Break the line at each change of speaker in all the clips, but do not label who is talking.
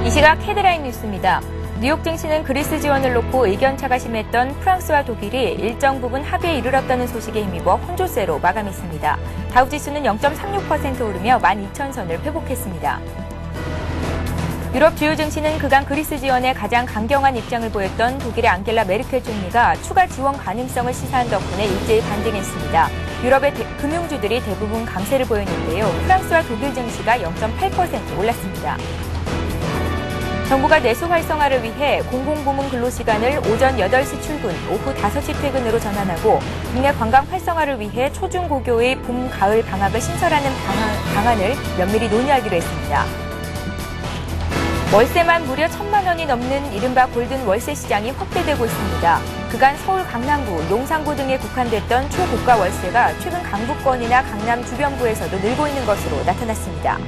이 시각 헤드라인 뉴스입니다. 뉴욕 증시는 그리스 지원을 놓고 의견차가 심했던 프랑스와 독일이 일정 부분 합의에 이르렀다는 소식에 힘입어 혼조세로 마감했습니다. 다우지수는 0.36% 오르며 12,000선을 회복했습니다. 유럽 주요 증시는 그간 그리스 지원에 가장 강경한 입장을 보였던 독일의 앙겔라 메르켈 총리가 추가 지원 가능성을 시사한 덕분에 일제히 반등했습니다. 유럽의 금융주들이 대부분 강세를 보였는데요. 프랑스와 독일 증시가 0.8% 올랐습니다. 정부가 내수 활성화를 위해 공공부문 근로시간을 오전 8시 출근, 오후 5시 퇴근으로 전환하고 국내 관광 활성화를 위해 초중고교의 봄, 가을 방학을 신설하는 방안을 면밀히 논의하기로 했습니다. 월세만 무려 1,000만 원이 넘는 이른바 골든 월세 시장이 확대되고 있습니다. 그간 서울 강남구, 용산구 등에 국한됐던 초고가 월세가 최근 강북권이나 강남 주변구에서도 늘고 있는 것으로 나타났습니다.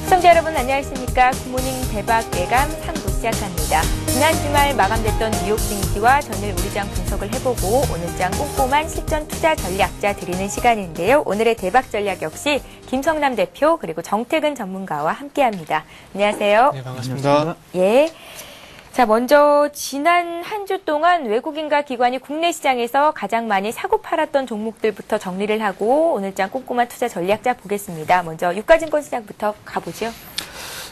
시청자 여러분 안녕하십니까. 굿모닝 대박 예감 3부 시작합니다. 지난 주말 마감됐던 뉴욕 증시와 전일 우리장 분석을 해보고 오늘장 꼼꼼한 실전 투자 전략자 드리는 시간인데요. 오늘의 대박 전략 역시 김성남 대표 그리고 정태근 전문가와 함께합니다. 안녕하세요.
네, 반갑습니다.
예. 자, 먼저 지난 한 주 동안 외국인과 기관이 국내 시장에서 가장 많이 사고 팔았던 종목들부터 정리를 하고 오늘장 꼼꼼한 투자 전략자 보겠습니다. 먼저 유가증권 시장부터 가보죠.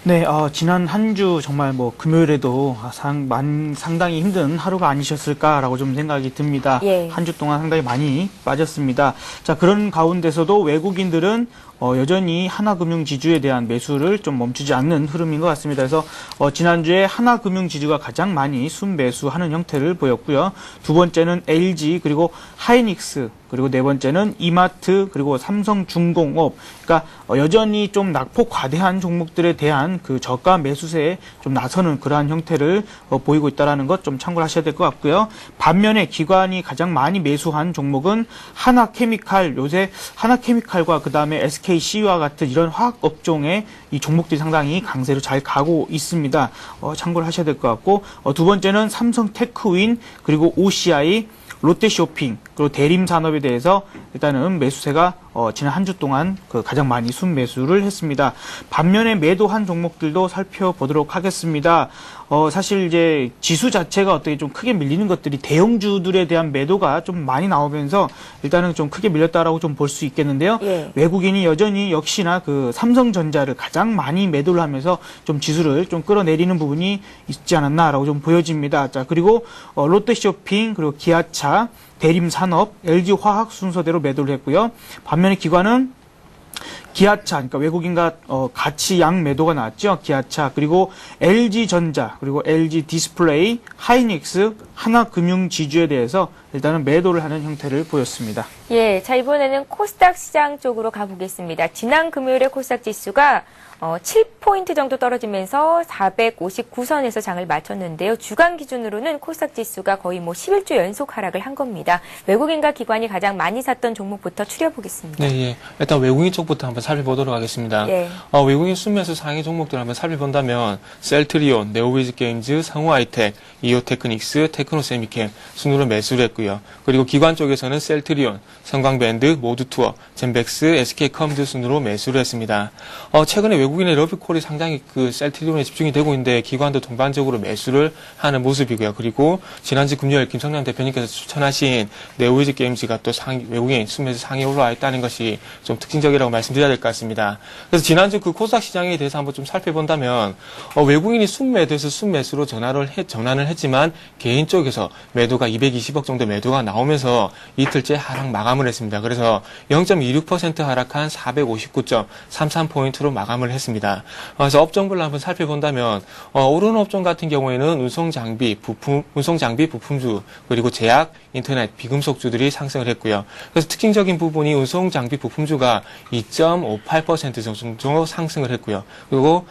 네, 지난 한 주 정말 금요일에도 상당히 힘든 하루가 아니셨을까라고 좀 생각이 듭니다.
예.
한 주 동안 상당히 많이 빠졌습니다. 자, 그런 가운데서도 외국인들은 여전히 하나금융지주에 대한 매수를 좀 멈추지 않는 흐름인 것 같습니다. 그래서 지난주에 하나금융지주가 가장 많이 순매수하는 형태를 보였고요. 두 번째는 LG 그리고 하이닉스 그리고 네 번째는 이마트 그리고 삼성중공업. 그러니까 여전히 좀 낙폭 과대한 종목들에 대한 그 저가 매수세에 좀 나서는 그러한 형태를 보이고 있다는 것 좀 참고를 하셔야 될 것 같고요. 반면에 기관이 가장 많이 매수한 종목은 하나케미칼. 요새 하나케미칼과 그 다음에 SKC와 같은 이런 화학 업종의 이 종목들이 상당히 강세로 잘 가고 있습니다. 참고를 하셔야 될 것 같고 두 번째는 삼성테크윈 그리고 OCI 롯데쇼핑 그리고 대림산업에 대해서 일단은 매수세가 지난 한 주 동안 가장 많이 순매수를 했습니다. 반면에 매도한 종목들도 살펴보도록 하겠습니다. 사실 이제 지수 자체가 어떻게 좀 크게 밀리는 것들이 대형주들에 대한 매도가 좀 많이 나오면서 일단은 좀 크게 밀렸다라고 좀 볼 수 있겠는데요.
예.
외국인이 여전히 역시나 그 삼성전자를 가장 많이 매도를 하면서 좀 지수를 좀 끌어내리는 부분이 있지 않았나라고 좀 보여집니다. 자, 그리고 롯데쇼핑 그리고 기아차 대림산업, LG화학 순서대로 매도를 했고요. 반면에 기관은 기아차, 그러니까 외국인과 같이 양 매도가 나왔죠. 기아차, 그리고 LG전자, 그리고 LG디스플레이, 하이닉스, 하나금융지주에 대해서 일단은 매도를 하는 형태를 보였습니다.
예, 자 이번에는 코스닥 시장 쪽으로 가보겠습니다. 지난 금요일에 코스닥 지수가 7포인트 정도 떨어지면서 459선에서 장을 마쳤는데요. 주간 기준으로는 코스닥 지수가 거의 11주 연속 하락을 한 겁니다. 외국인과 기관이 가장 많이 샀던 종목부터 추려보겠습니다.
네, 예. 일단 외국인 쪽부터 한번 살펴보도록 하겠습니다.
예.
외국인 순매수 상위 종목들을 한번 살펴본다면 셀트리온, 네오위즈게임즈, 상호아이텍, 이오테크닉스, 테크노세미캠 순으로 매수를 했고요. 그리고 기관 쪽에서는 셀트리온, 성광밴드, 모두투어, 젠백스, SK컴드 순으로 매수를 했습니다. 최근에 외국인의 러브콜이 상당히 그 셀트리온에 집중이 되고 있는데 기관도 동반적으로 매수를 하는 모습이고요. 그리고 지난주 금요일 김성남 대표님께서 추천하신 네오위즈 게임즈가 또 외국인 순매수 상위에 올라와 있다는 것이 좀 특징적이라고 말씀드려야 될 것 같습니다. 그래서 지난주 그 코스닥 시장에 대해서 한번 좀 살펴본다면 외국인이 순매도에서 순매수로 전환을 했지만 개인 쪽에서 매도가 220억 정도 매도가 나오면서 이틀째 하락 마감을 했습니다. 그래서 0.26% 하락한 459.33포인트로 마감을 했습니다. 그래서 업종별로 한번 살펴본다면 오르는 업종 같은 경우에는 운송장비, 부품주, 그리고 제약, 인터넷, 비금속주들이 상승을 했고요. 그래서 특징적인 부분이 운송장비, 부품주가 2.58% 정도 상승을 했고요. 그리고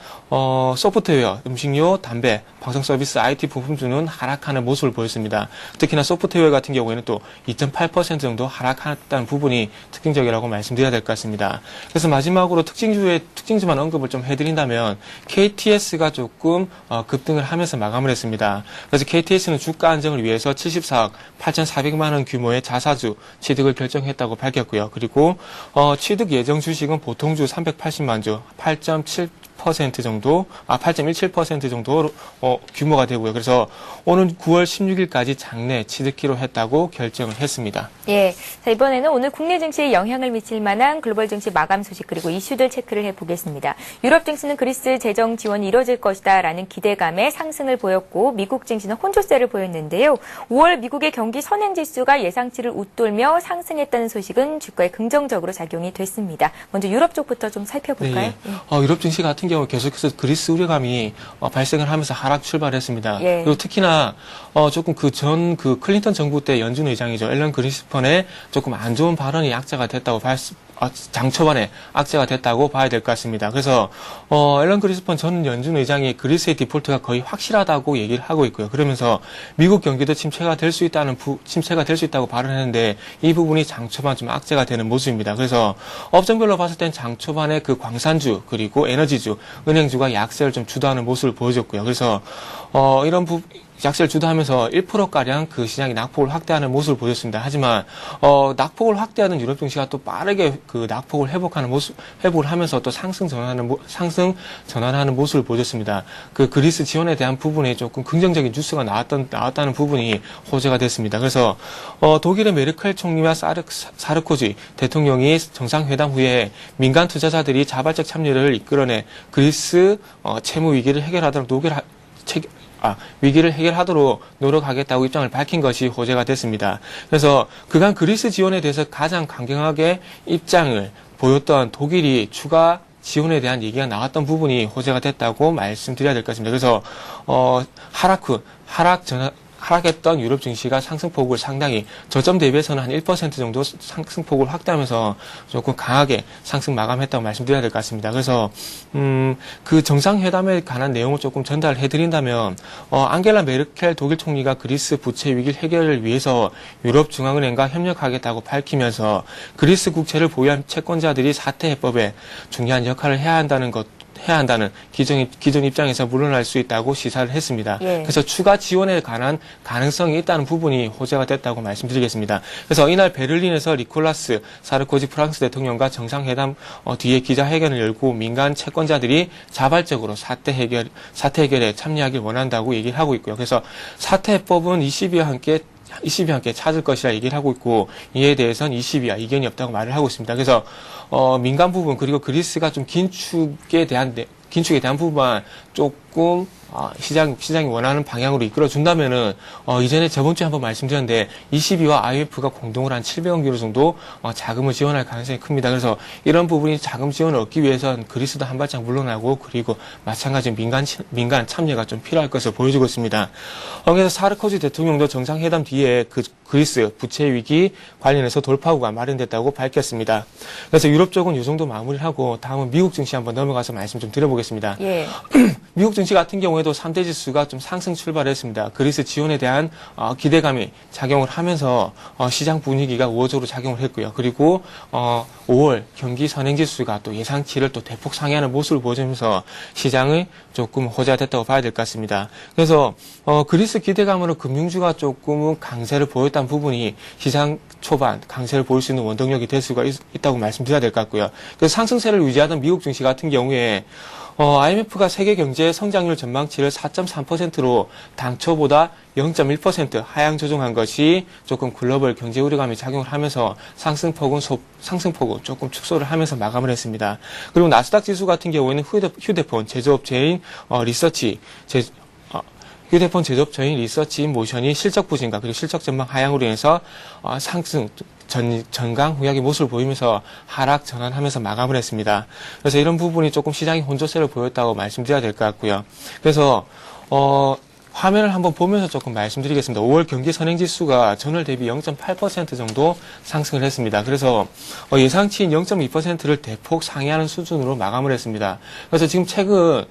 소프트웨어, 음식료, 담배, 방송서비스, IT 부품주는 하락하는 모습을 보였습니다. 특히나 소프트웨어 같은 경우에는 또 2.8% 정도 하락했다는 부분이 특징적이라고 말씀드려야 될 것 같습니다. 그래서 마지막으로 특징주만 언급 언급을 좀 해드린다면 KTS가 조금 급등을 하면서 마감을 했습니다. 그래서 KTS는 주가 안정을 위해서 74억 8,400만 원 규모의 자사주 취득을 결정했다고 밝혔고요. 그리고 취득 예정 주식은 보통주 380만 주, 8.17% 정도, 8.17% 정도 규모가 되고요. 그래서 오는 9월 16일까지 장내 취득키로 했다고 결정을 했습니다.
예. 자, 이번에는 오늘 국내 증시에 영향을 미칠 만한 글로벌 증시 마감 소식 그리고 이슈들 체크를 해보겠습니다. 유럽 증시는 그리스 재정 지원이 이뤄질 것이다라는 기대감에 상승을 보였고 미국 증시는 혼조세를 보였는데요. 5월 미국의 경기 선행지수가 예상치를 웃돌며 상승했다는 소식은 주가에 긍정적으로 작용이 됐습니다. 먼저 유럽 쪽부터 좀 살펴볼까요?
네, 유럽 증시 같은 경우 계속해서 그리스 우려감이 발생을 하면서 하락 출발했습니다.
예.
그리고 특히나 조금 그 클린턴 정부 때 연준 의장이죠. 앨런 그리스펀의 조금 안 좋은 발언이 악재가 됐다고 장 초반에 악재가 됐다고 봐야 될 것 같습니다. 그래서 앨런 그리스펀 전 연준 의장이 그리스의 디폴트가 거의 확실하다고 얘기를 하고 있고요. 그러면서 미국 경기도 침체가 될 수 있다고 발언했는데 이 부분이 장 초반 좀 악재가 되는 모습입니다. 그래서 업종별로 봤을 땐 장 초반에 그 광산주 그리고 에너지주, 은행주가 약세를 좀 주도하는 모습을 보여줬고요. 그래서 이런 약세를 주도하면서 1%가량 그 시장이 낙폭을 확대하는 모습을 보였습니다. 하지만, 낙폭을 확대하는 유럽 증시가 또 빠르게 그 낙폭을 회복을 하면서 또 상승 전환하는 모습을 보여줬습니다. 그 그리스 지원에 대한 부분에 조금 긍정적인 뉴스가 나왔다는 부분이 호재가 됐습니다. 그래서, 독일의 메르켈 총리와 사르코지 대통령이 정상회담 후에 민간 투자자들이 자발적 참여를 이끌어내 그리스, 채무 위기를 위기를 해결하도록 노력하겠다고 입장을 밝힌 것이 호재가 됐습니다. 그래서 그간 그리스 지원에 대해서 가장 강경하게 입장을 보였던 독일이 추가 지원에 대한 얘기가 나왔던 부분이 호재가 됐다고 말씀드려야 될 것 같습니다. 그래서 하락했던 유럽 증시가 상승폭을 상당히 저점 대비해서는 한 1% 정도 상승폭을 확대하면서 조금 강하게 상승 마감했다고 말씀드려야 될 것 같습니다. 그래서 그 정상회담에 관한 내용을 조금 전달해드린다면 앙겔라 메르켈 독일 총리가 그리스 부채 위기 해결을 위해서 유럽 중앙은행과 협력하겠다고 밝히면서 그리스 국채를 보유한 채권자들이 사태 해법에 중요한 역할을 해야 한다는 기존 입장에서 물러날 수 있다고 시사를 했습니다.
예.
그래서 추가 지원에 관한 가능성이 있다는 부분이 호재가 됐다고 말씀드리겠습니다. 그래서 이날 베를린에서 니콜라스 사르코지 프랑스 대통령과 정상회담 뒤에 기자회견을 열고 민간 채권자들이 자발적으로 사태 해결에 참여하길 원한다고 얘기를 하고 있고요. 그래서 사태 해법은 20위와 함께 찾을 것이라 얘기를 하고 있고 이에 대해서는 20위와 이견이 없다고 말을 하고 있습니다. 그래서 민간 부분 그리고 그리스가 좀 긴축에 대한 부분만 조금 시장이 원하는 방향으로 이끌어준다면은, 이전에 저번 주에 한번 말씀드렸는데, 22와 IMF가 공동으로 한 700억 유로 정도, 자금을 지원할 가능성이 큽니다. 그래서 이런 부분이 자금 지원을 얻기 위해서는 그리스도 한 발짝 물러나고, 그리고 마찬가지로 민간 참여가 좀 필요할 것을 보여주고 있습니다. 그래서 사르코지 대통령도 정상회담 뒤에 그리스 부채 위기 관련해서 돌파구가 마련됐다고 밝혔습니다. 그래서 유럽 쪽은 이 정도 마무리를 하고, 다음은 미국 증시 한번 넘어가서 말씀 좀 드려보겠습니다.
예.
미국 증시 같은 경우에도 3대 지수가 좀 상승 출발했습니다. 그리스 지원에 대한 기대감이 작용을 하면서 시장 분위기가 우호적으로 작용을 했고요. 그리고 5월 경기 선행지수가 또 예상치를 또 대폭 상회하는 모습을 보여주면서 시장의 조금 호재가 됐다고 봐야 될 것 같습니다. 그래서 그리스 기대감으로 금융주가 조금은 강세를 보였다는 부분이 시장 초반 강세를 보일 수 있는 원동력이 될 수가 있다고 말씀드려야 될 것 같고요. 그래서 상승세를 유지하던 미국 증시 같은 경우에 IMF가 세계 경제 성장률 전망치를 4.3%로 당초보다 0.1% 하향 조정한 것이 조금 글로벌 경제 우려감이 작용을 하면서 상승폭은 조금 축소를 하면서 마감을 했습니다. 그리고 나스닥 지수 같은 경우에는 휴대폰 제조업체인 리서치 모션이 실적 부진과 그리고 실적 전망 하향으로 인해서 상승 전강 후약의 모습을 보이면서 하락 전환하면서 마감을 했습니다. 그래서 이런 부분이 조금 시장이 혼조세를 보였다고 말씀드려야 될 것 같고요. 그래서 화면을 한번 보면서 조금 말씀드리겠습니다. 5월 경기 선행지수가 전월 대비 0.8% 정도 상승을 했습니다. 그래서 예상치인 0.2%를 대폭 상회하는 수준으로 마감을 했습니다. 그래서 지금 최근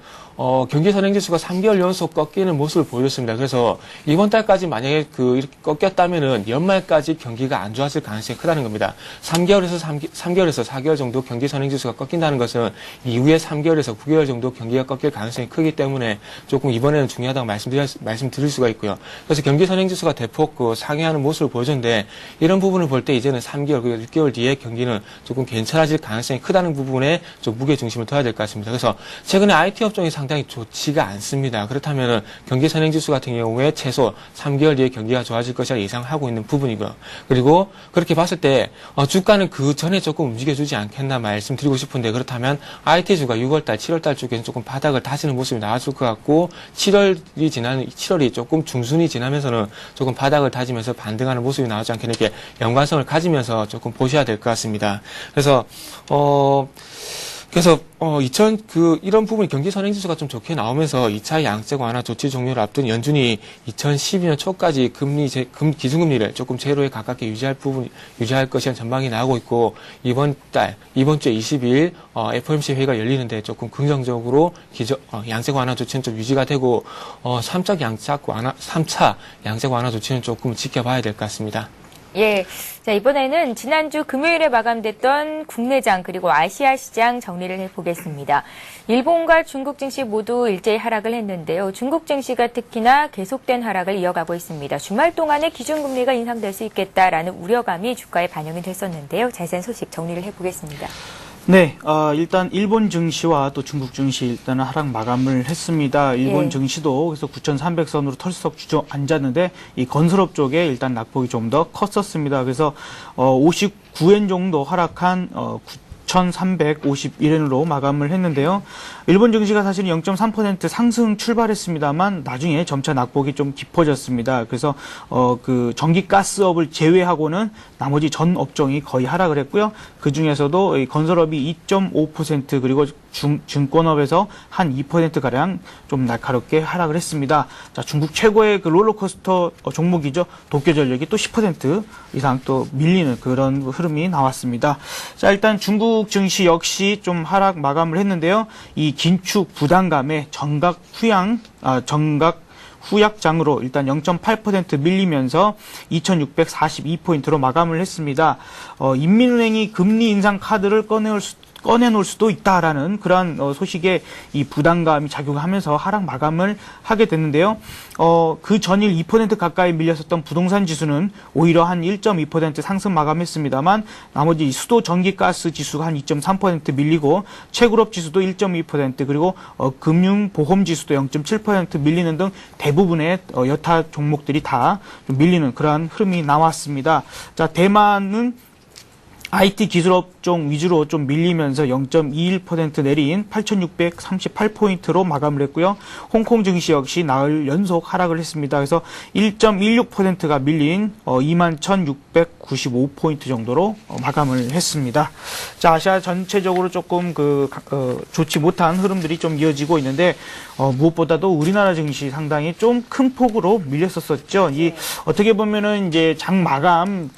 경기 선행지수가 3개월 연속 꺾이는 모습을 보여줬습니다. 그래서 이번 달까지 만약에 이렇게 꺾였다면은 연말까지 경기가 안 좋아질 가능성이 크다는 겁니다. 3개월에서 4개월 정도 경기 선행지수가 꺾인다는 것은 이후에 3개월에서 9개월 정도 경기가 꺾일 가능성이 크기 때문에 조금 이번에는 중요하다고 말씀드릴 수가 있고요. 그래서 경기 선행지수가 대폭 상회하는 모습을 보여줬는데 이런 부분을 볼 때 이제는 3개월, 그리고 6개월 뒤에 경기는 조금 괜찮아질 가능성이 크다는 부분에 좀 무게 중심을 둬야 될 것 같습니다. 그래서 최근에 IT 업종이 상당히 좋지가 않습니다. 그렇다면 경기 선행지수 같은 경우에 최소 3개월 뒤에 경기가 좋아질 것이라 예상하고 있는 부분이고요. 그리고 그렇게 봤을 때 주가는 그 전에 조금 움직여주지 않겠나 말씀드리고 싶은데 그렇다면 IT주가 6월달, 7월달 쪽에는 조금 바닥을 다지는 모습이 나왔을 것 같고 7월이 조금 중순이 지나면서는 조금 바닥을 다지면서 반등하는 모습이 나오지 않겠나 이렇게 연관성을 가지면서 조금 보셔야 될 것 같습니다. 그래서 이런 부분이 경기 선행지수가 좀 좋게 나오면서 2차 양적 완화 조치 종료를 앞둔 연준이 2012년 초까지 기준금리를 조금 제로에 가깝게 유지할 것이라는 전망이 나오고 있고, 이번 주에 22일, FOMC 회의가 열리는데 조금 긍정적으로 양적 완화 조치는 좀 유지가 되고, 3차 양적 완화 조치는 조금 지켜봐야 될 것 같습니다.
예. 자, 이번에는 지난주 금요일에 마감됐던 국내장 그리고 아시아 시장 정리를 해보겠습니다. 일본과 중국 증시 모두 일제히 하락을 했는데요. 중국 증시가 특히나 계속된 하락을 이어가고 있습니다. 주말 동안에 기준금리가 인상될 수 있겠다라는 우려감이 주가에 반영이 됐었는데요. 자세한 소식 정리를 해보겠습니다.
네, 일단 일본 증시와 또 중국 증시 일단은 하락 마감을 했습니다. 일본 증시도 그래서 9,300선으로 털썩 주저앉았는데 이 건설업 쪽에 일단 낙폭이 좀 더 컸었습니다. 그래서 59엔 정도 하락한 9,351엔으로 마감을 했는데요. 일본 증시가 사실은 0.3% 상승 출발했습니다만 나중에 점차 낙폭이 좀 깊어졌습니다. 그래서 전기가스업을 제외하고는 나머지 전 업종이 거의 하락을 했고요. 그 중에서도 건설업이 2.5% 그리고 증권업에서 한 2%가량 좀 날카롭게 하락을 했습니다. 자, 중국 최고의 그 롤러코스터 종목이죠. 도쿄전력이 또 10% 이상 또 밀리는 그런 흐름이 나왔습니다. 자, 일단 중국 증시 역시 좀 하락 마감을 했는데요. 이 긴축 부담감에 정각 후약장으로 일단 0.8% 밀리면서 2,642포인트로 마감을 했습니다. 인민은행이 금리 인상 카드를 꺼내놓을 수도 있다라는 그러한 소식에 이 부담감이 작용하면서 하락 마감을 하게 됐는데요. 그 전일 2% 가까이 밀렸었던 부동산 지수는 오히려 한 1.2% 상승 마감했습니다만 나머지 수도 전기가스 지수가 한 2.3% 밀리고 채굴업 지수도 1.2% 그리고 금융보험 지수도 0.7% 밀리는 등 대부분의 여타 종목들이 다 좀 밀리는 그러한 흐름이 나왔습니다. 자, 대만은 IT 기술업종 위주로 좀 밀리면서 0.21% 내린 8,638포인트로 마감을 했고요. 홍콩 증시 역시 나흘 연속 하락을 했습니다. 그래서 1.16%가 밀린 21,695포인트 정도로 마감을 했습니다. 자, 아시아 전체적으로 조금 좋지 못한 흐름들이 좀 이어지고 있는데 무엇보다도 우리나라 증시 상당히 좀 큰 폭으로 밀렸었죠. 어떻게 보면은 이제 장 마감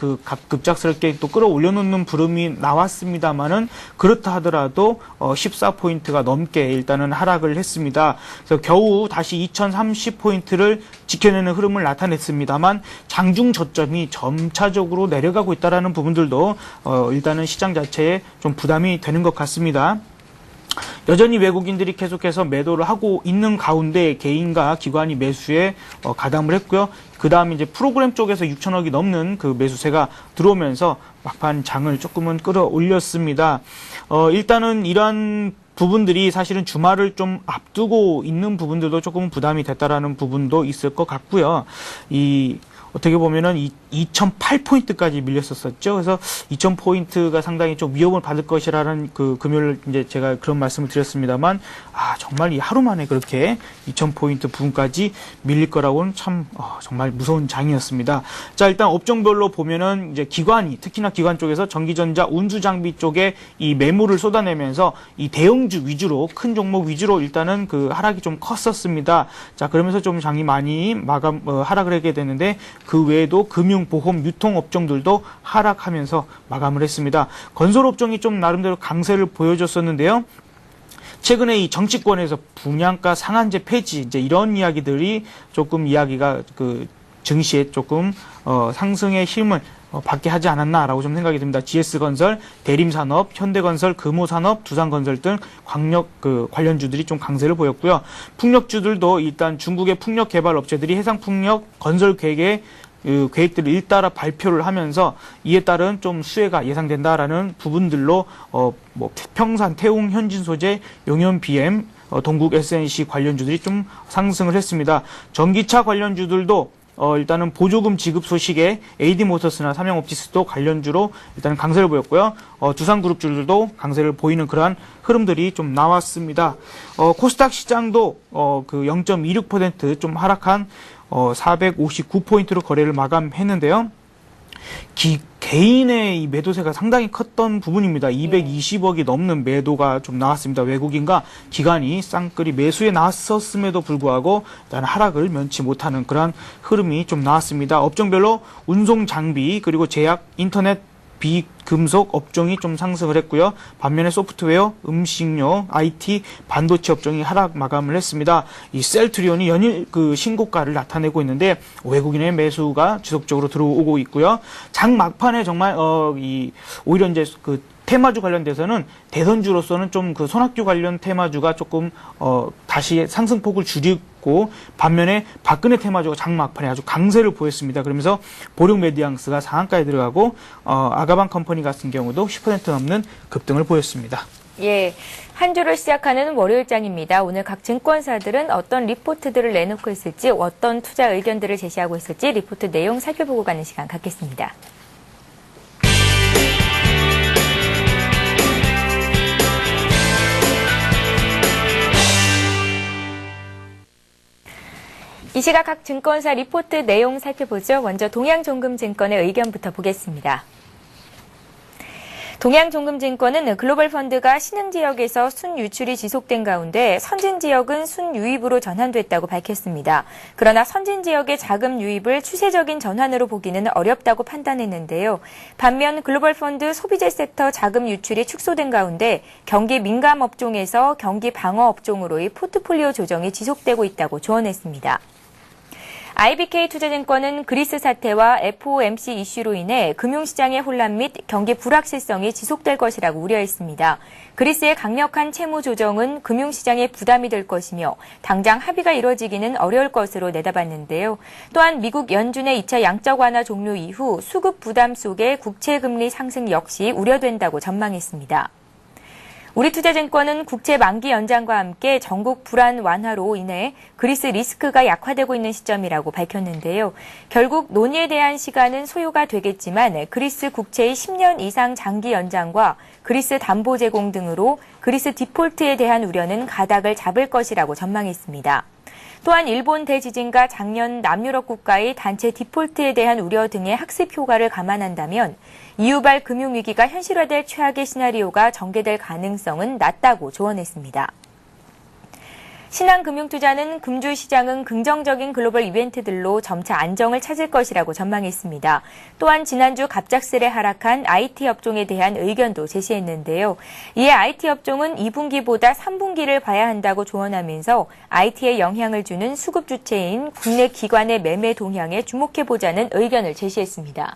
급작스럽게 또 끌어올려놓는 부름이 나왔습니다만은 그렇다 하더라도 14포인트가 넘게 일단은 하락을 했습니다. 그래서 겨우 다시 2030포인트를 지켜내는 흐름을 나타냈습니다만 장중 저점이 점차적으로 내려가고 있다라는 부분들도 일단은 시장 자체에 좀 부담이 되는 것 같습니다. 여전히 외국인들이 계속해서 매도를 하고 있는 가운데 개인과 기관이 매수에 가담을 했고요. 그 다음에 이제 프로그램 쪽에서 6천억이 넘는 그 매수세가 들어오면서 막판 장을 조금은 끌어올렸습니다. 일단은 이러한 부분들이 사실은 주말을 좀 앞두고 있는 부분들도 조금 부담이 됐다라는 부분도 있을 것 같고요. 어떻게 보면은 2,008포인트까지 밀렸었죠. 그래서 2,000포인트가 상당히 좀 위협을 받을 것이라는 금요일 이제 제가 그런 말씀을 드렸습니다만, 정말 이 하루 만에 그렇게 2,000포인트 부분까지 밀릴 거라고는 참, 정말 무서운 장이었습니다. 자, 일단 업종별로 보면은 이제 특히나 기관 쪽에서 전기전자, 운수장비 쪽에 이 매물을 쏟아내면서 이 대형주 위주로, 큰 종목 위주로 일단은 하락이 좀 컸었습니다. 자, 그러면서 좀 장이 많이 하락을 하게 되는데, 그 외에도 금융, 보험, 유통 업종들도 하락하면서 마감을 했습니다. 건설 업종이 좀 나름대로 강세를 보여줬었는데요. 최근에 이 정치권에서 분양가 상한제 폐지 이제 이런 이야기들이 조금 이야기가 그 증시에 조금 상승의 힘을 받게 하지 않았나라고 좀 생각이 듭니다. GS건설, 대림산업, 현대건설, 금호산업, 두산건설 등 광력 관련주들이 좀 강세를 보였고요. 풍력주들도 일단 중국의 풍력 개발 업체들이 해상 풍력 건설 계획들을 잇따라 발표를 하면서 이에 따른 좀 수혜가 예상된다라는 부분들로 평산, 태웅, 현진 소재, 용현 BM, 동국 SNC 관련주들이 좀 상승을 했습니다. 전기차 관련주들도 일단은 보조금 지급 소식에 AD모터스나 삼양옵티스도 관련주로 일단 강세를 보였고요. 두산그룹주들도 강세를 보이는 그러한 흐름들이 좀 나왔습니다. 코스닥 시장도 그 0.26% 좀 하락한 459포인트로 거래를 마감했는데요. 개인의 이 매도세가 상당히 컸던 부분입니다. 220억이 넘는 매도가 좀 나왔습니다. 외국인과 기관이 쌍끌이 매수에 나섰음에도 불구하고 일단 하락을 면치 못하는 그러한 흐름이 좀 나왔습니다. 업종별로 운송 장비 그리고 제약, 인터넷, 비금속 업종이 좀 상승을 했고요. 반면에 소프트웨어, 음식료, IT, 반도체 업종이 하락 마감을 했습니다. 이 셀트리온이 연일 그 신고가를 나타내고 있는데 외국인의 매수가 지속적으로 들어오고 있고요. 장 막판에 정말 오히려 이제 그 테마주 관련돼서는 대선주로서는 좀 그 손학규 관련 테마주가 조금 다시 상승폭을 줄이고 반면에 박근혜 테마주가 장막판에 아주 강세를 보였습니다. 그러면서 보령 메디앙스가 상한가에 들어가고 아가방 컴퍼니 같은 경우도 10% 넘는 급등을 보였습니다.
예, 한 주를 시작하는 월요일장입니다. 오늘 각 증권사들은 어떤 리포트들을 내놓고 있을지, 어떤 투자 의견들을 제시하고 있을지 리포트 내용 살펴보고 가는 시간 갖겠습니다. 이 시각 각 증권사 리포트 내용 살펴보죠. 먼저 동양종금증권의 의견부터 보겠습니다. 동양종금증권은 글로벌 펀드가 신흥지역에서 순유출이 지속된 가운데 선진지역은 순유입으로 전환됐다고 밝혔습니다. 그러나 선진지역의 자금 유입을 추세적인 전환으로 보기는 어렵다고 판단했는데요. 반면 글로벌 펀드 소비재 섹터 자금 유출이 축소된 가운데 경기 민감 업종에서 경기 방어 업종으로의 포트폴리오 조정이 지속되고 있다고 조언했습니다. IBK 투자증권은 그리스 사태와 FOMC 이슈로 인해 금융시장의 혼란 및 경기 불확실성이 지속될 것이라고 우려했습니다. 그리스의 강력한 채무 조정은 금융시장에 부담이 될 것이며 당장 합의가 이뤄지기는 어려울 것으로 내다봤는데요. 또한 미국 연준의 2차 양적 완화 종료 이후 수급 부담 속에 국채금리 상승 역시 우려된다고 전망했습니다. 우리투자증권은 국채 만기 연장과 함께 전국 불안 완화로 인해 그리스 리스크가 약화되고 있는 시점이라고 밝혔는데요. 결국 논의에 대한 시간은 소요가 되겠지만 그리스 국채의 10년 이상 장기 연장과 그리스 담보 제공 등으로 그리스 디폴트에 대한 우려는 가닥을 잡을 것이라고 전망했습니다. 또한 일본 대지진과 작년 남유럽 국가의 단체 디폴트에 대한 우려 등의 학습 효과를 감안한다면 이후발 금융위기가 현실화될 최악의 시나리오가 전개될 가능성은 낮다고 조언했습니다. 신한금융투자는 금주 시장은 긍정적인 글로벌 이벤트들로 점차 안정을 찾을 것이라고 전망했습니다. 또한 지난주 갑작스레 하락한 IT 업종에 대한 의견도 제시했는데요. 이에 IT 업종은 2분기보다 3분기를 봐야 한다고 조언하면서 IT에 영향을 주는 수급 주체인 국내 기관의 매매 동향에 주목해보자는 의견을 제시했습니다.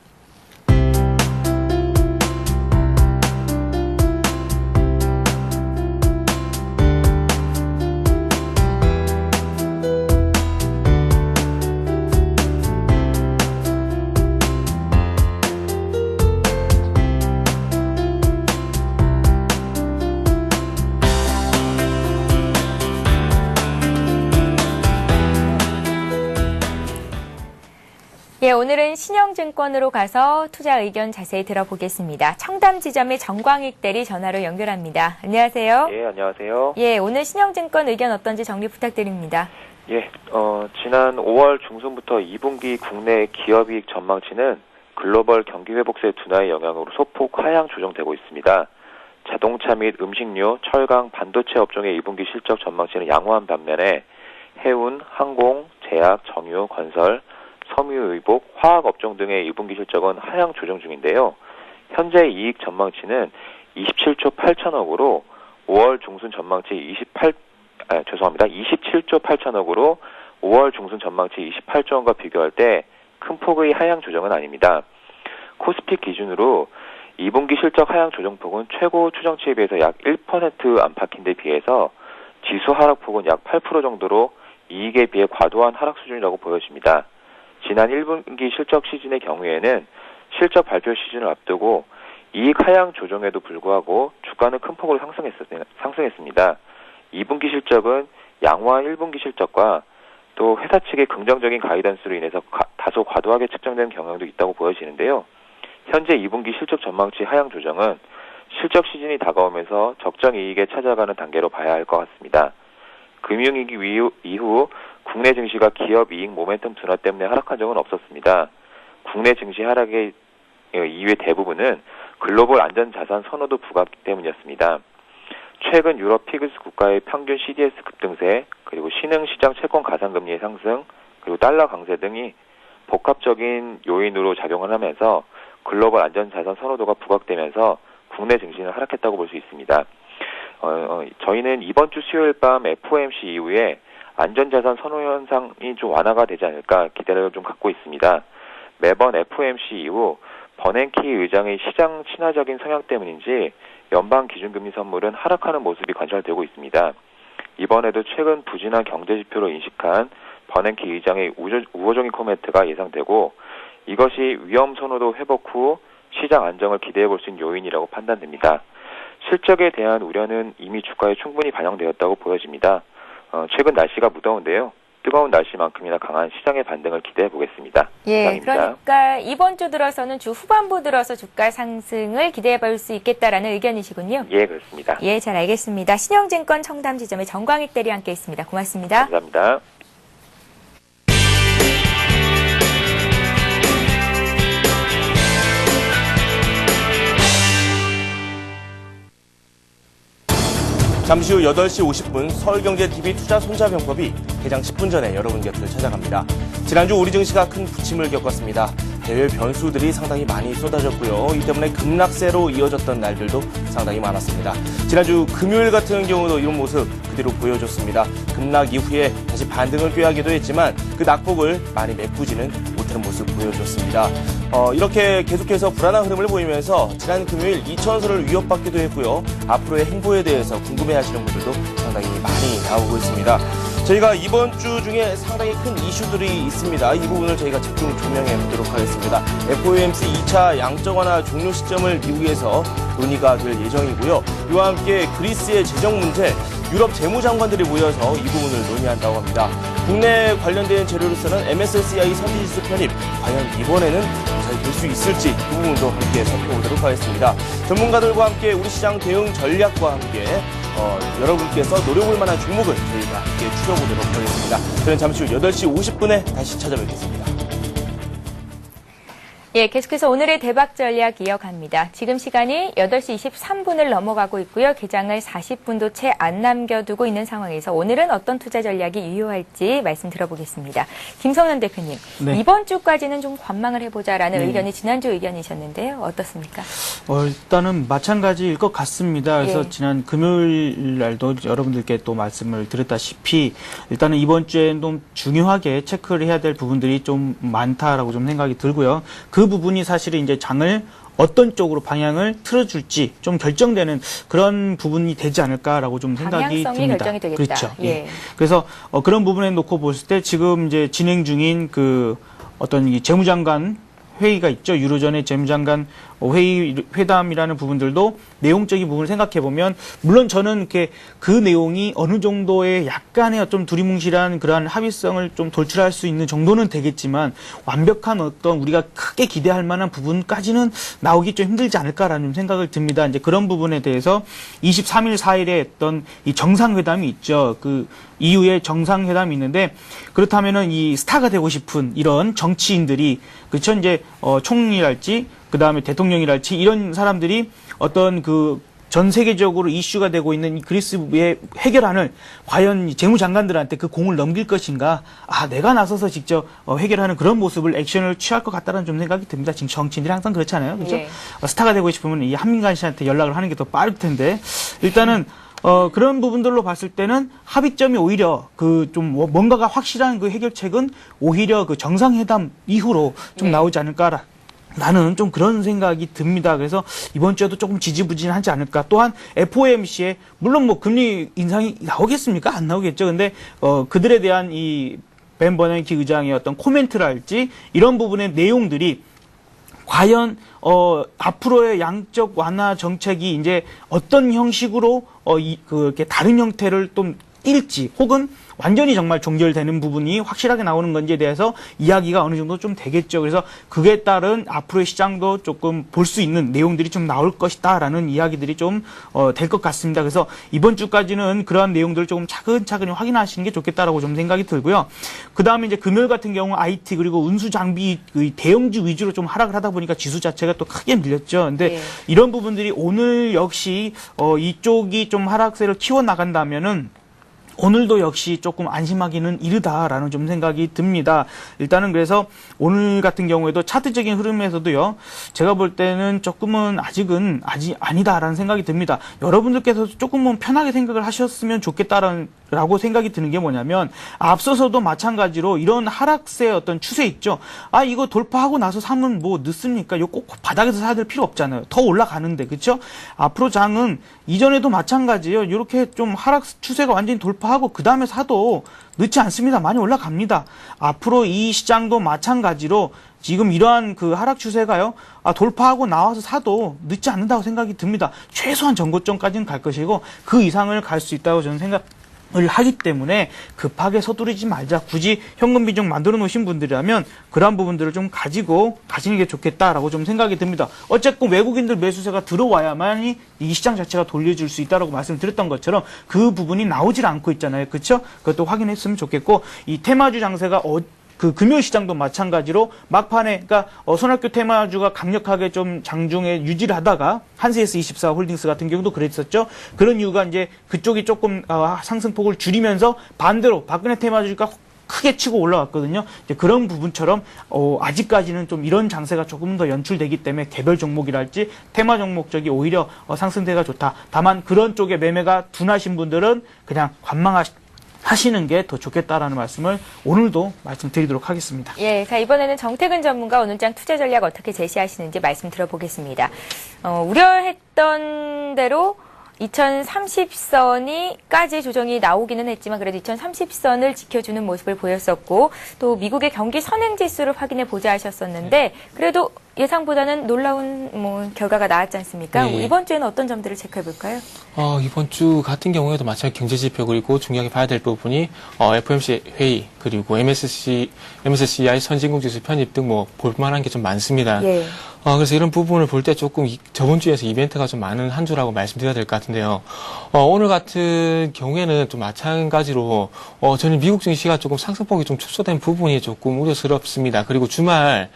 예, 오늘은 신영증권으로 가서 투자 의견 자세히 들어보겠습니다. 청담지점의 정광익 대리 전화로 연결합니다. 안녕하세요.
예, 안녕하세요.
예, 오늘 신영증권 의견 어떤지 정리 부탁드립니다.
예, 지난 5월 중순부터 2분기 국내 기업이익 전망치는 글로벌 경기회복세 둔화의 영향으로 소폭 하향 조정되고 있습니다. 자동차 및 음식료, 철강, 반도체 업종의 2분기 실적 전망치는 양호한 반면에 해운, 항공, 제약, 정유, 건설, 섬유의복, 화학 업종 등의 2분기 실적은 하향 조정 중인데요. 현재 이익 전망치는 27조 8천억으로 5월 중순 전망치 27조 8천억으로 5월 중순 전망치 28조 원과 비교할 때 큰 폭의 하향 조정은 아닙니다. 코스피 기준으로 2분기 실적 하향 조정폭은 최고 추정치에 비해서 약 1% 안팎인 데 비해서 지수 하락폭은 약 8% 정도로 이익에 비해 과도한 하락 수준이라고 보여집니다. 지난 1분기 실적 시즌의 경우에는 실적 발표 시즌을 앞두고 이익 하향 조정에도 불구하고 주가는 큰 폭으로 상승했습니다. 2분기 실적은 양호한 1분기 실적과 또 회사 측의 긍정적인 가이던스로 인해서 다소 과도하게 측정된 경향도 있다고 보여지는데요. 현재 2분기 실적 전망치 하향 조정은 실적 시즌이 다가오면서 적정 이익에 찾아가는 단계로 봐야 할 것 같습니다. 금융위기 이후 국내 증시가 기업 이익 모멘텀 둔화 때문에 하락한 적은 없었습니다. 국내 증시 하락의 이유의 대부분은 글로벌 안전자산 선호도 부각 때문이었습니다. 최근 유럽 피그스 국가의 평균 CDS 급등세, 그리고 신흥시장 채권 가상금리의 상승, 그리고 달러 강세 등이 복합적인 요인으로 작용을 하면서 글로벌 안전자산 선호도가 부각되면서 국내 증시는 하락했다고 볼 수 있습니다. 저희는 이번 주 수요일 밤 FOMC 이후에 안전자산 선호 현상이 좀 완화가 되지 않을까 기대를 좀 갖고 있습니다. 매번 FOMC 이후 버냉키 의장의 시장 친화적인 성향 때문인지 연방 기준금리 선물은 하락하는 모습이 관찰되고 있습니다. 이번에도 최근 부진한 경제 지표로 인식한 버냉키 의장의 우호적인 코멘트가 예상되고 이것이 위험 선호도 회복 후 시장 안정을 기대해 볼 수 있는 요인이라고 판단됩니다. 실적에 대한 우려는 이미 주가에 충분히 반영되었다고 보여집니다. 최근 날씨가 무더운데요. 뜨거운 날씨만큼이나 강한 시장의 반등을 기대해 보겠습니다.
예,
이상입니다.
그러니까 이번 주 들어서는 주 후반부 들어서 주가 상승을 기대해 볼 수 있겠다라는 의견이시군요.
예, 그렇습니다.
예, 잘 알겠습니다. 신영증권 청담지점의 정광익 대리와 함께했습니다. 고맙습니다.
감사합니다.
잠시 후 8시 50분 서울경제TV 투자손자병법이 개장 10분 전에 여러분 곁을 찾아갑니다. 지난주 우리 증시가 큰 부침을 겪었습니다. 대외 변수들이 상당히 많이 쏟아졌고요. 이 때문에 급락세로 이어졌던 날들도 상당히 많았습니다. 지난주 금요일 같은 경우도 이런 모습 그대로 보여줬습니다. 급락 이후에 다시 반등을 꾀하기도 했지만 그 낙폭을 많이 메꾸지는 못하는 모습 보여줬습니다. 이렇게 계속해서 불안한 흐름을 보이면서 지난 금요일 2천선을 위협받기도 했고요. 앞으로의 행보에 대해서 궁금해하시는 분들도 상당히 많이 나오고 있습니다. 저희가 이번 주 중에 상당히 큰 이슈들이 있습니다. 이 부분을 저희가 집중 조명해 보도록 하겠습니다. FOMC 2차 양적 완화 종료 시점을 미국에서 논의가 될 예정이고요. 이와 함께 그리스의 재정 문제, 유럽 재무장관들이 모여서 이 부분을 논의한다고 합니다. 국내 관련된 재료로서는 MSCI 선지지수 편입, 과연 이번에는 잘 될 수 있을지 그 부분도 함께 살펴보도록 하겠습니다. 전문가들과 함께 우리 시장 대응 전략과 함께 여러분께서 노려볼 만한 종목을 저희가 함께 추려보도록 하겠습니다. 저는 잠시 후 8시 50분에 다시 찾아뵙겠습니다.
예, 계속해서 오늘의 대박 전략 이어갑니다. 지금 시간이 8시 23분을 넘어가고 있고요. 개장을 40분도 채 안 남겨두고 있는 상황에서 오늘은 어떤 투자 전략이 유효할지 말씀 들어보겠습니다. 김성현 대표님,
네.
이번 주까지는 좀 관망을 해보자라는 의견이 지난주 의견이셨는데요. 어떻습니까?
일단은 마찬가지일 것 같습니다. 그래서
예.
지난 금요일 날도 여러분들께 또 말씀을 드렸다시피 일단은 이번 주에는 좀 중요하게 체크를 해야 될 부분들이 좀 많다라고 좀 생각이 들고요. 그 부분이 사실은 이제 장을 어떤 쪽으로 방향을 틀어줄지 좀 결정되는 그런 부분이 되지 않을까라고 좀 생각이
방향성이
듭니다.
결정이 되겠다.
그렇죠.
예.
예. 그래서 그런 부분에 놓고 봤을 때 지금 이제 진행 중인 그 어떤 이 재무장관 회의가 있죠. 유로존의 재무장관 회담이라는 부분들도 내용적인 부분을 생각해 보면 물론 저는 이렇게 그 내용이 어느 정도의 약간의 어떤 두리뭉실한 그러한 합의성을 좀 돌출할 수 있는 정도는 되겠지만 완벽한 어떤 우리가 크게 기대할 만한 부분까지는 나오기 좀 힘들지 않을까라는 생각을 듭니다. 이제 그런 부분에 대해서 23일, 4일에 했던 이 정상회담이 있죠. 그 이후에 정상회담이 있는데 그렇다면은 이 스타가 되고 싶은 이런 정치인들이 그렇죠. 이제 총리랄지 그 다음에 대통령이랄지 이런 사람들이 어떤 그 전 세계적으로 이슈가 되고 있는 이 그리스의 해결안을 과연 이 재무장관들한테 그 공을 넘길 것인가? 내가 나서서 직접 해결하는 그런 모습을 액션을 취할 것 같다는 좀 생각이 듭니다. 지금 정치인들이 항상 그렇잖아요. 그렇죠?
예.
스타가 되고 싶으면 이 한민관 씨한테 연락을 하는 게 더 빠를 텐데 일단은 그런 부분들로 봤을 때는 합의점이 오히려 그 좀 뭔가가 확실한 그 해결책은 오히려 그 정상회담 이후로 좀 나오지 않을까. 나는 좀 그런 생각이 듭니다. 그래서 이번 주에도 조금 지지부진하지 않을까. 또한 FOMC에 물론 뭐 금리 인상이 나오겠습니까? 안 나오겠죠. 근데 그들에 대한 이 벤 버냉키 의장의 어떤 코멘트랄지 이런 부분의 내용들이 과연 앞으로의 양적 완화 정책이 이제 어떤 형식으로 이렇게 다른 형태를 좀 띨지 혹은 완전히 정말 종결되는 부분이 확실하게 나오는 건지에 대해서 이야기가 어느 정도 좀 되겠죠. 그래서 그에 따른 앞으로의 시장도 조금 볼 수 있는 내용들이 좀 나올 것이다라는 이야기들이 좀 될 것 같습니다. 그래서 이번 주까지는 그러한 내용들을 조금 차근차근히 확인하시는 게 좋겠다라고 좀 생각이 들고요. 그 다음에 이제 금요일 같은 경우 IT 그리고 운수 장비 대형주 위주로 좀 하락을 하다 보니까 지수 자체가 또 크게 밀렸죠. 근데 이런 부분들이 오늘 역시 이쪽이 좀 하락세를 키워나간다면은 오늘도 역시 조금 안심하기는 이르다라는 좀 생각이 듭니다. 일단은 그래서 오늘 같은 경우에도 차트적인 흐름에서도요, 제가 볼 때는 조금은 아직 아니다라는 생각이 듭니다. 여러분들께서도 조금은 편하게 생각을 하셨으면 좋겠다라고 생각이 드는 게 뭐냐면, 앞서서도 마찬가지로 이런 하락세의 어떤 추세 있죠. 이거 돌파하고 나서 사면 뭐 늦습니까? 이거 꼭 바닥에서 사야 될 필요 없잖아요. 더 올라가는데, 그렇죠? 앞으로 장은 이전에도 마찬가지예요. 이렇게 좀 하락 추세가 완전히 돌파하고 그 다음에 사도 늦지 않습니다. 많이 올라갑니다. 앞으로 이 시장도 마찬가지로 지금 이러한 그 하락 추세가요, 돌파하고 나와서 사도 늦지 않는다고 생각이 듭니다. 최소한 전고점까지는 갈 것이고 그 이상을 갈 수 있다고 저는 생각을 하기 때문에 급하게 서두르지 말자. 굳이 현금 비중 만들어 놓으신 분들이라면 그러한 부분들을 좀 가지고 가시는 게 좋겠다라고 좀 생각이 듭니다. 어쨌든 외국인들 매수세가 들어와야만이 이 시장 자체가 돌려줄 수 있다라고 말씀드렸던 것처럼 그 부분이 나오질 않고 있잖아요. 그렇죠? 그것도 확인했으면 좋겠고, 이 테마주 장세가 그 금요 시장도 마찬가지로 막판에, 그러니까 손학규 테마주가 강력하게 좀 장중에 유지를 하다가 한세S24 홀딩스 같은 경우도 그랬었죠. 그런 이유가 이제 그쪽이 조금 상승폭을 줄이면서 반대로 박근혜 테마주가 크게 치고 올라왔거든요. 이제 그런 부분처럼 아직까지는 좀 이런 장세가 조금 더 연출되기 때문에 개별 종목이랄지 테마 종목 쪽이 오히려 상승세가 좋다. 다만 그런 쪽에 매매가 둔하신 분들은 그냥 관망하시는 게 더 좋겠다라는 말씀을 오늘도 말씀드리도록 하겠습니다.
예, 자, 이번에는 정태근 전문가 오늘장 투자 전략 어떻게 제시하시는지 말씀 들어보겠습니다. 우려했던 대로 2030선이까지 조정이 나오기는 했지만 그래도 2030선을 지켜주는 모습을 보였었고, 또 미국의 경기 선행지수를 확인해 보자 하셨었는데 그래도 예상보다는 놀라운 결과가 나왔지 않습니까?
네.
이번 주에는 어떤 점들을 체크해 볼까요?
이번 주 같은 경우에도 마찬가지 경제지표 그리고 중요하게 봐야 될 부분이 FOMC 회의 그리고 MSCI 선진국지수 편입 등 볼만한 게 좀 많습니다.
예.
그래서 이런 부분을 볼 때 조금 저번 주에서 이벤트가 좀 많은 한 주라고 말씀드려야 될 것 같은데요. 오늘 같은 경우에는 좀 마찬가지로 저는 미국 증시가 조금 상승폭이 좀 축소된 부분이 조금 우려스럽습니다. 그리고 주말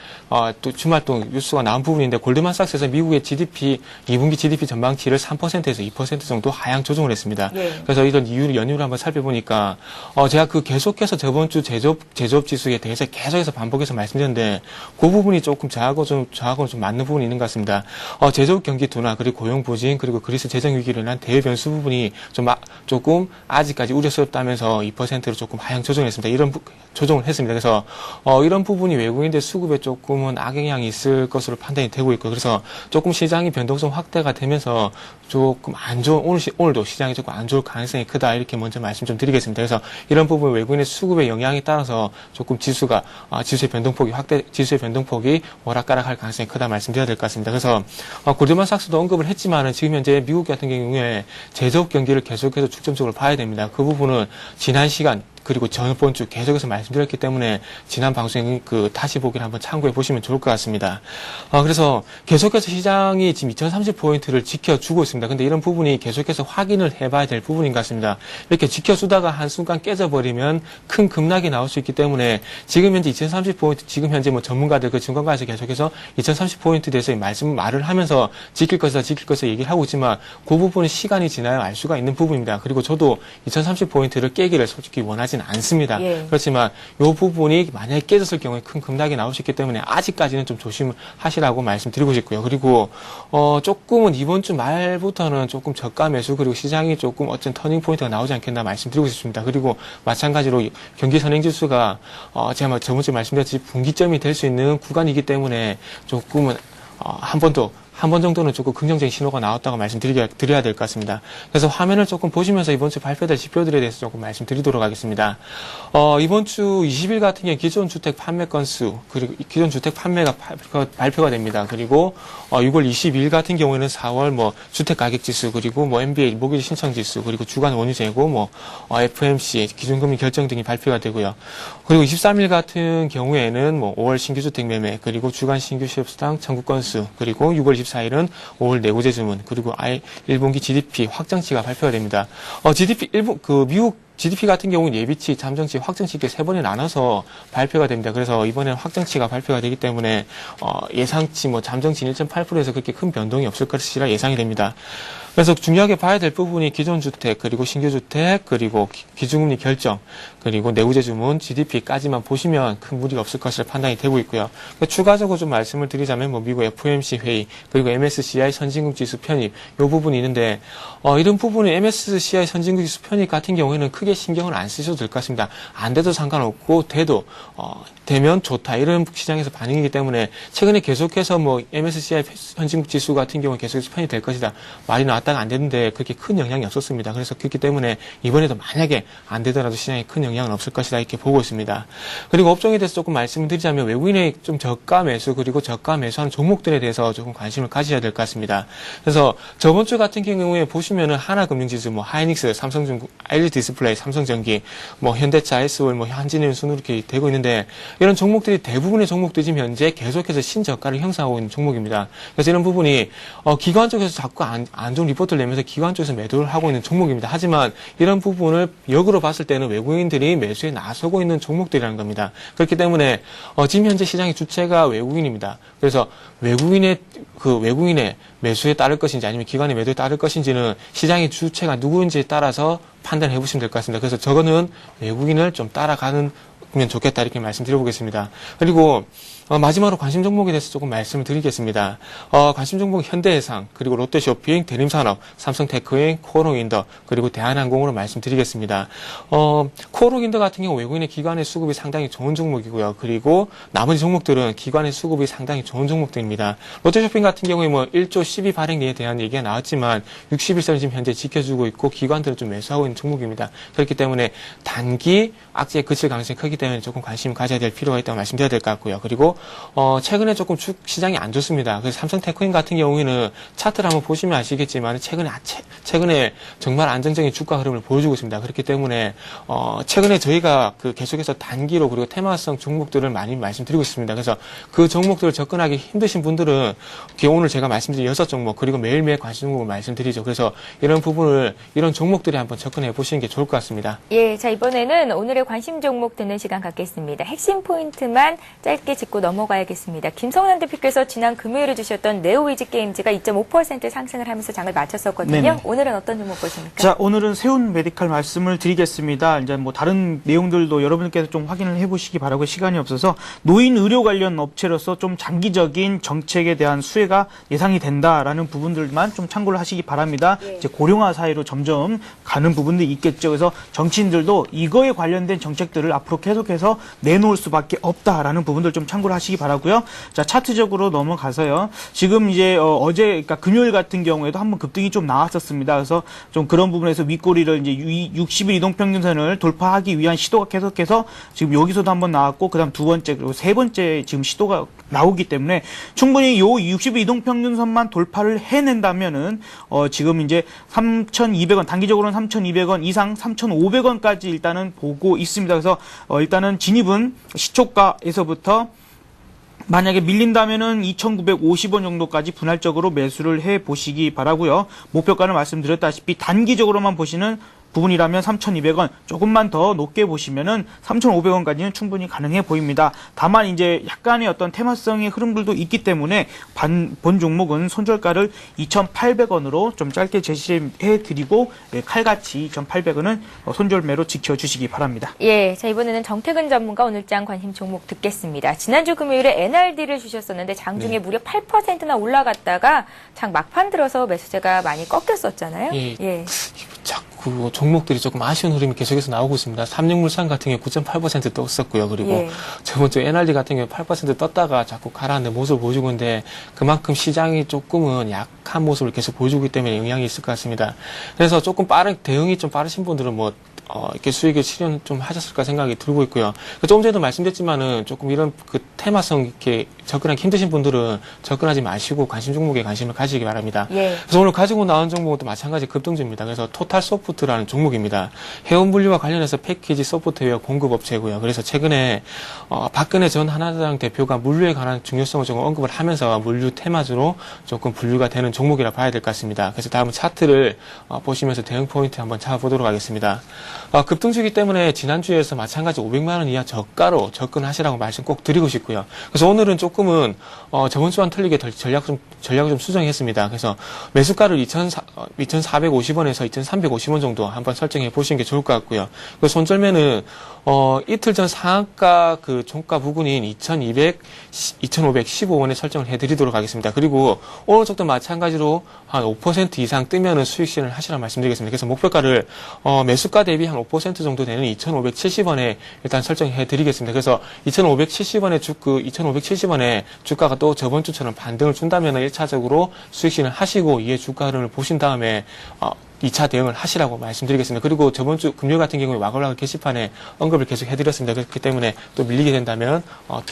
또 뉴스가 나온 부분인데, 골드만삭스에서 미국의 GDP 2분기 GDP 전망치를 3%에서 2% 정도 하향 조정을 했습니다.
예.
그래서 이런 연유를 한번 살펴보니까 제가 계속해서 저번 주 제조업 지수에 대해서 계속해서 반복해서 말씀드렸는데 그 부분이 조금 저하고는 좀 맞는 부분이 있는 것 같습니다. 제조업 경기 둔화 그리고 고용 부진 그리고 그리스 재정 위기로 인한 대외 변수 부분이 조금 아직까지 우려스럽다면서 2%로 조금 하향 조정했습니다. 이런 조정을 했습니다. 그래서 이런 부분이 외국인들 수급에 조금은 악영향이 있을 것으로 판단이 되고 있고, 그래서 조금 시장이 변동성 확대가 되면서 조금 안 좋은, 오늘도 시장이 조금 안 좋을 가능성이 크다, 이렇게 먼저 말씀 좀 드리겠습니다. 그래서 이런 부분 외국인의 수급의 영향에 따라서 조금 지수의 변동폭이 오락가락할 가능성이 크다 말씀드려야 될 것 같습니다. 그래서 골드만삭스도 언급을 했지만은 지금 현재 미국 같은 경우에 제조업 경기를 계속해서 중점적으로 봐야 됩니다. 그 부분은 지난 시간 그리고 저번 주 계속해서 말씀드렸기 때문에 지난 방송에 다시 보기를 한번 참고해 보시면 좋을 것 같습니다. 그래서 계속해서 시장이 지금 2030포인트를 지켜주고 있습니다. 근데 이런 부분이 계속해서 확인을 해봐야 될 부분인 것 같습니다. 이렇게 지켜주다가 한순간 깨져버리면 큰 급락이 나올 수 있기 때문에 지금 현재 2030포인트, 지금 현재 전문가들 증권가에서 계속해서 2030포인트 대해서 말을 하면서 지킬 것이다 얘기를 하고 있지만 그 부분은 시간이 지나야 알 수가 있는 부분입니다. 그리고 저도 2030포인트를 깨기를 솔직히 원하진 쉽지는 않습니다.
예.
그렇지만 이 부분이 만약에 깨졌을 경우에 큰 급락이 나올 수 있기 때문에 아직까지는 좀 조심하시라고 말씀드리고 싶고요. 그리고 조금은 이번 주 말부터는 조금 저가 매수 그리고 시장이 조금 어떤 터닝 포인트가 나오지 않겠나 말씀드리고 싶습니다. 그리고 마찬가지로 경기 선행지수가 제가 저번 주에 말씀드렸듯이 분기점이 될 수 있는 구간이기 때문에 조금은 한 번 정도는 조금 긍정적인 신호가 나왔다고 말씀드려야 될 것 같습니다. 그래서 화면을 조금 보시면서 이번 주 발표될 지표들에 대해서 조금 말씀드리도록 하겠습니다. 이번 주 20일 같은 경우 기존 주택 판매 건수, 그리고 기존 주택 판매가 발표가 됩니다. 그리고 6월 22일 같은 경우에는 4월 주택 가격 지수, 그리고 MBA 모기지 신청 지수, 그리고 주간 원유 재고, FMC 기준금리 결정 등이 발표가 되고요. 그리고 23일 같은 경우에는 5월 신규 주택 매매, 그리고 주간 신규 실업수당 청구 건수, 그리고 6월 24일은 5월 내구재 주문, 그리고 1분기 GDP 확정치가 발표가 됩니다. 미국 GDP 같은 경우는 예비치, 잠정치, 확정치 이렇게 세 번에 나눠서 발표가 됩니다. 그래서 이번에는 확정치가 발표가 되기 때문에 예상치 잠정치 1.8%에서 그렇게 큰 변동이 없을 것이라 예상이 됩니다. 그래서 중요하게 봐야 될 부분이 기존 주택, 그리고 신규 주택, 그리고 기준금리 결정, 그리고 내구재 주문, GDP까지만 보시면 큰 무리가 없을 것으로 판단이 되고 있고요. 추가적으로 좀 말씀을 드리자면 미국 FOMC 회의, 그리고 MSCI 선진국 지수 편입, 이 부분이 있는데 이런 부분이 MSCI 선진국 지수 편입 같은 경우에는 크게 신경을 안 쓰셔도 될 것 같습니다. 안 돼도 상관없고 돼도 되면 좋다 이런 시장에서 반응이기 때문에 최근에 계속해서 MSCI 선진국 지수 같은 경우에 계속해서 편입될 것이다 말이 나왔다가 안 되는데 그렇게 큰 영향이 없었습니다. 그래서 그렇기 때문에 이번에도 만약에 안 되더라도 시장에 큰 영향은 없을 것이다 이렇게 보고 있습니다. 그리고 업종에 대해서 조금 말씀을 드리자면 외국인의 좀 저가 매수 그리고 저가 매수하는 종목들에 대해서 조금 관심을 가지셔야 될 것 같습니다. 그래서 저번 주 같은 경우에 보시면은 하나금융지수, 하이닉스, 삼성중국, LG디스플레이, 삼성전기, 현대차, S월, 한진일 순으로 이렇게 되고 있는데 이런 종목들이 대부분의 종목들이 지금 현재 계속해서 신저가를 형성하고 있는 종목입니다. 그래서 이런 부분이 기관 쪽에서 자꾸 안 좋은 리포트를 내면서 기관 쪽에서 매도를 하고 있는 종목입니다. 하지만 이런 부분을 역으로 봤을 때는 외국인들이 매수에 나서고 있는 종목들이라는 겁니다. 그렇기 때문에 지금 현재 시장의 주체가 외국인입니다. 그래서 외국인의 매수에 따를 것인지 아니면 기관의 매도에 따를 것인지는 시장의 주체가 누구인지에 따라서 판단해 보시면 될 것 같습니다. 그래서 저거는 외국인을 좀 따라가면 좋겠다 이렇게 말씀드려보겠습니다. 그리고 마지막으로 관심 종목에 대해서 조금 말씀을 드리겠습니다. 관심 종목 현대해상, 그리고 롯데쇼핑, 대림산업, 삼성테크인, 코오롱인더, 그리고 대한항공으로 말씀드리겠습니다. 코오롱인더 같은 경우 외국인의 기관의 수급이 상당히 좋은 종목이고요. 그리고 나머지 종목들은 기관의 수급이 상당히 좋은 종목들입니다. 롯데쇼핑 같은 경우에 1조 12 발행에 대한 얘기가 나왔지만 60일선을 지금 현재 지켜주고 있고 기관들은 좀 매수하고 있는 종목입니다. 그렇기 때문에 단기 악재에 그칠 가능성이 크기 때문에 조금 관심을 가져야 될 필요가 있다고 말씀드려야 될 것 같고요. 그리고 최근에 조금 시장이 안 좋습니다. 그래서 삼성테크인 같은 경우에는 차트를 한번 보시면 아시겠지만 최근에 정말 안정적인 주가 흐름을 보여주고 있습니다. 그렇기 때문에 최근에 저희가 계속해서 단기로 그리고 테마성 종목들을 많이 말씀드리고 있습니다. 그래서 그 종목들을 접근하기 힘드신 분들은 오늘 제가 말씀드린 6종목 그리고 매일매일 관심 종목을 말씀드리죠. 그래서 이런 종목들에 한번 접근해 보시는 게 좋을 것 같습니다.
예, 자 이번에는 오늘의 관심 종목 듣는 시간 갖겠습니다. 핵심 포인트만 짧게 짚고 넘어가야겠습니다. 김성환 대표께서 지난 금요일에 주셨던 네오위즈게임즈가 2.5% 상승을 하면서 장을 마쳤었거든요.
네네.
오늘은 어떤 종목 보십니까?
자, 오늘은 세운 메디칼 말씀을 드리겠습니다. 이제 다른 내용들도 여러분께서 좀 확인을 해보시기 바라고 시간이 없어서 노인 의료 관련 업체로서 좀 장기적인 정책에 대한 수혜가 예상이 된다라는 부분들만 좀 참고를 하시기 바랍니다.
예.
이제 고령화 사회로 점점 가는 부분들이 있겠죠. 그래서 정치인들도 이거에 관련된 정책들을 앞으로 계속해서 내놓을 수밖에 없다라는 부분들 좀 참고를 하시기 바라고요. 자, 차트적으로 넘어가서요. 지금 이제 그러니까 금요일 같은 경우에도 한번 급등이 좀 나왔었습니다. 그래서 좀 그런 부분에서 윗꼬리를 이제 60일 이동평균선을 돌파하기 위한 시도가 계속해서 지금 여기서도 한번 나왔고 그다음 두 번째 그리고 세 번째 지금 시도가 나오기 때문에 충분히 요 60일 이동평균선만 돌파를 해낸다면은 지금 이제 3,200원 단기적으로는 3,200원 이상 3,500원까지 일단은 보고 있습니다. 그래서 일단은 진입은 시초가에서부터 만약에 밀린다면은 2,950원 정도까지 분할적으로 매수를 해 보시기 바라고요. 목표가는 말씀드렸다시피 단기적으로만 보시는 부분이라면 3,200원, 조금만 더 높게 보시면은 3,500원까지는 충분히 가능해 보입니다. 다만 이제 약간의 어떤 테마성의 흐름들도 있기 때문에 본 종목은 손절가를 2,800원으로 좀 짧게 제시해 드리고 칼같이 2,800원은 손절매로 지켜주시기 바랍니다.
예, 자 이번에는 정태근 전문가 오늘장 관심 종목 듣겠습니다. 지난주 금요일에 NRD를 주셨었는데 장중에 무려 8%나 올라갔다가 장 막판 들어서 매수세가 많이 꺾였었잖아요.
예. 자꾸 종목들이 조금 아쉬운 흐름이 계속해서 나오고 있습니다. 삼육물산 같은 경우 9.8% 떴었고요. 그리고 저번 주 NRD 같은 경우 8% 떴다가 자꾸 가라앉는 모습을 보여주고 있는데 그만큼 시장이 조금은 약한 모습을 계속 보여주고 있기 때문에 영향이 있을 것 같습니다. 그래서 조금 대응이 좀 빠르신 분들은 이렇게 수익을 실현 좀 하셨을까 생각이 들고 있고요. 조금 전에도 말씀드렸지만은 조금 이런 그 테마성 이렇게 접근하기 힘드신 분들은 접근하지 마시고 관심 종목에 관심을 가지시기 바랍니다. 그래서 오늘 가지고 나온 종목은 또 마찬가지 급등주입니다. 그래서 토탈 소프트라는 종목입니다. 해운 분류와 관련해서 패키지 소프트웨어 공급업체고요. 그래서 최근에 박근혜 전 하나당 대표가 물류에 관한 중요성을 조금 언급을 하면서 물류 테마주로 조금 분류가 되는 종목이라 봐야 될 것 같습니다. 그래서 다음은 차트를 보시면서 대응 포인트 한번 잡아보도록 하겠습니다. 급등주이기 때문에 지난주에서 마찬가지 500만 원 이하 저가로 접근하시라고 말씀 꼭 드리고 싶고요. 그래서 오늘은 조금은 저번 주와는 틀리게 전략을 좀 수정했습니다. 그래서 매수가를 2,450원에서 2,350원 정도 한번 설정해 보시는 게 좋을 것 같고요. 그 손절매는 이틀 전 상한가 그 종가 부근인 2,515원에 설정을 해드리도록 하겠습니다. 그리고 오늘 정도 마찬가지로 한 5% 이상 뜨면은 수익 실현을 하시라고 말씀드리겠습니다. 그래서 목표가를 매수가 대비 한 5% 정도 되는 2,570원에 일단 설정해 드리겠습니다. 그래서 2,570원에 주가가 또 저번 주처럼 반등을 준다면은 1차적으로 수익 실현 하시고 이에 주가 흐름을 보신 다음에 2차 대응을 하시라고 말씀드리겠습니다. 그리고 저번 주 금요일 같은 경우에 와글와글 게시판에 언급을 계속 해드렸습니다. 그렇기 때문에 또 밀리게 된다면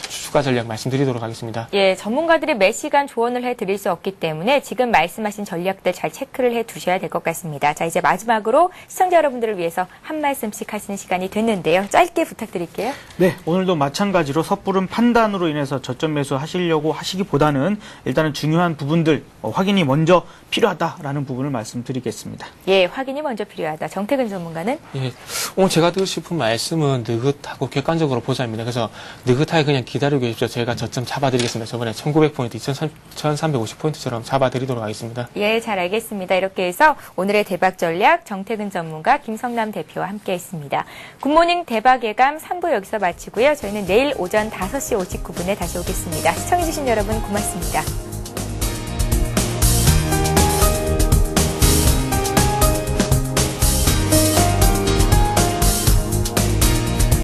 추가 전략 말씀드리도록 하겠습니다.
예, 전문가들이 매 시간 조언을 해드릴 수 없기 때문에 지금 말씀하신 전략들 잘 체크를 해두셔야 될 것 같습니다. 자, 이제 마지막으로 시청자 여러분들을 위해서 한 말씀씩 하시는 시간이 됐는데요. 짧게 부탁드릴게요.
네, 오늘도 마찬가지로 섣부른 판단으로 인해서 저점 매수 하시려고 하시기보다는 일단은 중요한 부분들 확인이 먼저 필요하다라는 부분을 말씀드리겠습니다.
예, 확인이 먼저 필요하다. 정태근 전문가는?
예, 오늘 제가 드리고 싶은 말씀은 느긋하고 객관적으로 보자입니다. 그래서 느긋하게 그냥 기다리고 계십시오. 제가 저점 잡아드리겠습니다. 저번에 1900포인트, 1350포인트처럼 잡아드리도록 하겠습니다.
예, 잘 알겠습니다. 이렇게 해서 오늘의 대박 전략 정태근 전문가 김성남 대표와 함께했습니다. 굿모닝 대박 예감 3부 여기서 마치고요. 저희는 내일 오전 5시 59분에 다시 오겠습니다. 시청해주신 여러분 고맙습니다.